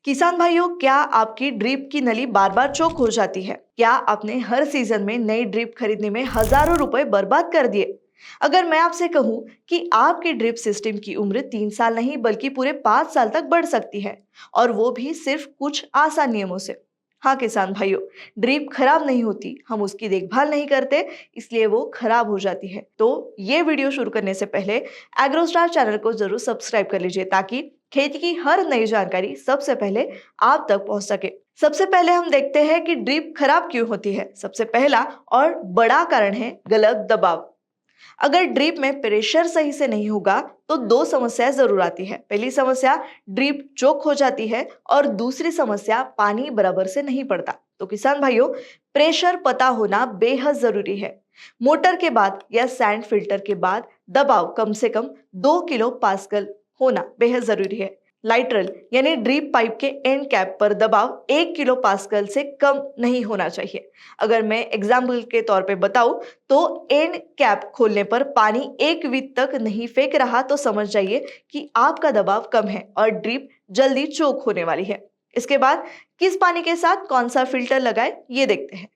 किसान भाइयों, क्या आपकी ड्रिप की नली बार बार चोक हो जाती है? क्या आपने हर सीजन में नई ड्रिप खरीदने में हजारों रुपए बर्बाद कर दिए? अगर मैं आपसे कहूं कि आपकी ड्रिप सिस्टम की उम्र 3 साल नहीं बल्कि पूरे 5 साल तक बढ़ सकती है, और वो भी सिर्फ कुछ आसान नियमों से। हाँ किसान भाइयों, ड्रिप खराब नहीं होती, हम उसकी देखभाल नहीं करते, इसलिए वो खराब हो जाती है। तो ये वीडियो शुरू करने से पहले एग्रोस्टार चैनल को जरूर सब्सक्राइब कर लीजिए, ताकि खेती की हर नई जानकारी सबसे पहले आप तक पहुंच सके। सबसे पहले हम देखते हैं कि ड्रिप खराब क्यों होती है। सबसे पहला और बड़ा कारण है गलत दबाव। अगर ड्रिप में प्रेशर सही से नहीं होगा तो दो समस्याएं जरूर आती है। पहली समस्या, ड्रिप चोक हो जाती है, और दूसरी समस्या, पानी बराबर से नहीं पड़ता। तो किसान भाइयों, प्रेशर पता होना बेहद जरूरी है। मोटर के बाद या सैंड फिल्टर के बाद दबाव कम से कम 2 किलो पास्कल होना बेहद जरूरी है। लाइटरल यानी ड्रिप पाइप के एंड कैप पर दबाव 1 किलो पास्कल से कम नहीं होना चाहिए। अगर मैं एग्जाम्पल के तौर पे बताऊं तो एंड कैप खोलने पर पानी 1 फीट तक नहीं फेंक रहा, तो समझ जाइए कि आपका दबाव कम है और ड्रिप जल्दी चोक होने वाली है। इसके बाद किस पानी के साथ कौन सा फिल्टर लगाए, ये देखते हैं।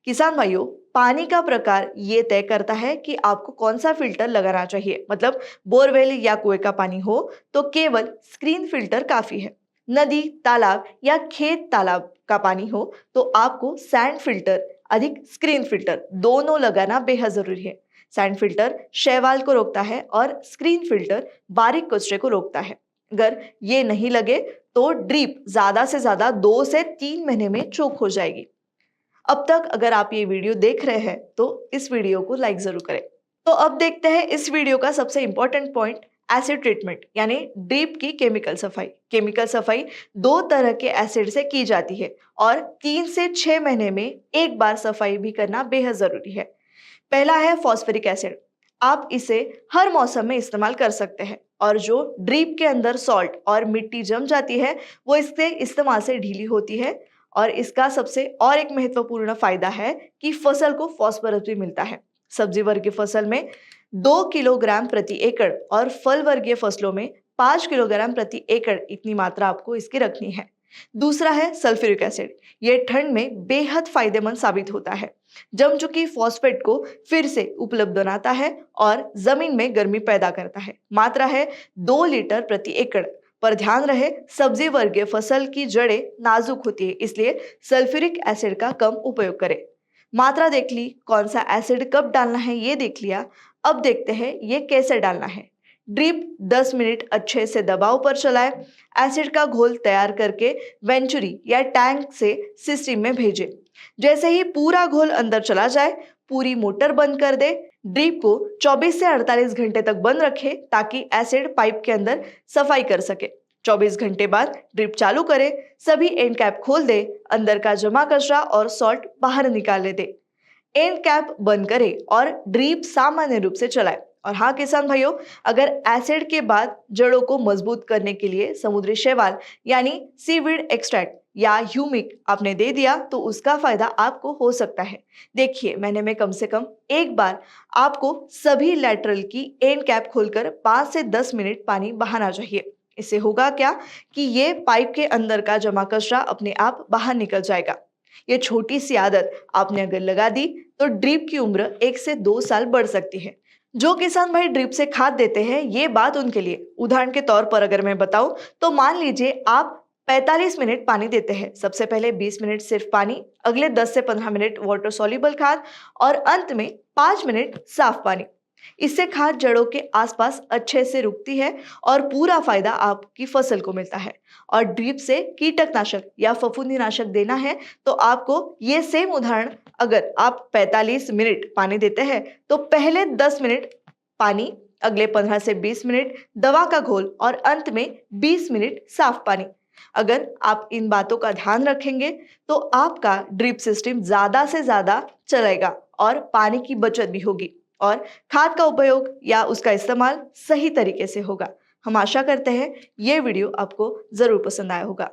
किसान भाइयों, पानी का प्रकार ये तय करता है कि आपको कौन सा फिल्टर लगाना चाहिए। मतलब बोरवेल या कुएं का पानी हो तो केवल स्क्रीन फिल्टर काफी है। नदी, तालाब या खेत तालाब का पानी हो तो आपको सैंड फिल्टर अधिक स्क्रीन फिल्टर दोनों लगाना बेहद जरूरी है। सैंड फिल्टर शैवाल को रोकता है और स्क्रीन फिल्टर बारीक कचरे को रोकता है। अगर ये नहीं लगे तो ड्रिप ज्यादा से ज्यादा 2 से 3 महीने में चोक हो जाएगी। अब तक अगर आप ये वीडियो देख रहे हैं तो इस वीडियो को लाइक जरूर करें। तो अब देखते हैं इस वीडियो का सबसे इंपॉर्टेंट पॉइंट, एसिड ट्रीटमेंट यानी ड्रिप की केमिकल सफाई। केमिकल सफाई 2 तरह के एसिड से की जाती है और 3 से 6 महीने में एक बार सफाई भी करना बेहद जरूरी है। पहला है फॉस्फोरिक एसिड। आप इसे हर मौसम में इस्तेमाल कर सकते हैं, और जो ड्रिप के अंदर सॉल्ट और मिट्टी जम जाती है वो इसके इस्तेमाल से ढीली होती है। और इसका सबसे और एक महत्वपूर्ण फायदा है कि फसल को फास्फोरस भी मिलता है। सब्जी वर्गीय फसल में 2 किलोग्राम प्रति एकड़ और फल वर्गीय फसलों में 5 किलोग्राम प्रति एकड़ इतनी मात्रा आपको इसकी रखनी है। दूसरा है सल्फ्यूरिक एसिड। ये ठंड में बेहद फायदेमंद साबित होता है। जम चुकी फॉस्फेट को फिर से उपलब्ध बनाता है और जमीन में गर्मी पैदा करता है। मात्रा है 2 लीटर प्रति एकड़। पर ध्यान रहे, सब्जी वर्गीय फसल की जड़ें नाजुक होती है, इसलिए सल्फ्यूरिक एसिड का कम उपयोग करें। मात्रा देख ली, कौन सा एसिड कब डालना है ये देख लिया। अब देखते हैं ये कैसे डालना है। ड्रिप 10 मिनट अच्छे से दबाव पर चलाएं। एसिड का घोल तैयार करके वेंचुरी या टैंक से सिस्टम में भेजें। जैसे ही पूरा घोल अंदर चला जाए, पूरी मोटर बंद कर दे। ड्रिप को 24 से 48 घंटे तक बंद रखें ताकि एसिड पाइप के अंदर सफाई कर सके। 24 घंटे बाद ड्रिप चालू करें। सभी एंड कैप खोल दे। अंदर का जमा कचरा और सॉल्ट बाहर निकाल दे। एंड कैप बंद करें और ड्रिप सामान्य रूप से चलाएं। और हाँ किसान भाइयों, अगर एसिड के बाद जड़ों को मजबूत करने के लिए समुद्री शैवाल यानी सीवीड एक्सट्रैक्ट या ह्यूमिक आपने दे दिया तो उसका फायदा आपको हो सकता है। देखिए, महीने में कम से कम एक बार आपको सभी लैटरल की एंड कैप खोलकर 5 से 10 मिनट पानी बहाना चाहिए। इससे होगा क्या कि ये पाइप के अंदर का जमा कचरा अपने आप बाहर निकल जाएगा। ये छोटी सी आदत आपने अगर लगा दी तो ड्रिप की उम्र 1 से 2 साल बढ़ सकती है। जो किसान भाई ड्रिप से खाद देते हैं, ये बात उनके लिए। उदाहरण के तौर पर अगर मैं बताऊं तो मान लीजिए आप 45 मिनट पानी देते हैं। सबसे पहले 20 मिनट सिर्फ पानी, अगले 10 से 15 मिनट वाटर सॉल्युबल खाद और अंत में 5 मिनट साफ पानी। इससे खाद जड़ों के आसपास अच्छे से रुकती है और पूरा फायदा आपकी फसल को मिलता है। और ड्रिप से कीटकनाशक या फफूंदीनाशक देना है तो आपको ये सेम उदाहरण, अगर आप 45 मिनट पानी देते हैं तो पहले 10 मिनट पानी, अगले 15 से 20 मिनट दवा का घोल और अंत में 20 मिनट साफ पानी। अगर आप इन बातों का ध्यान रखेंगे तो आपका ड्रिप सिस्टम ज्यादा से ज्यादा चलेगा और पानी की बचत भी होगी और खाद का उपयोग या उसका इस्तेमाल सही तरीके से होगा। हम आशा करते हैं ये वीडियो आपको जरूर पसंद आया होगा।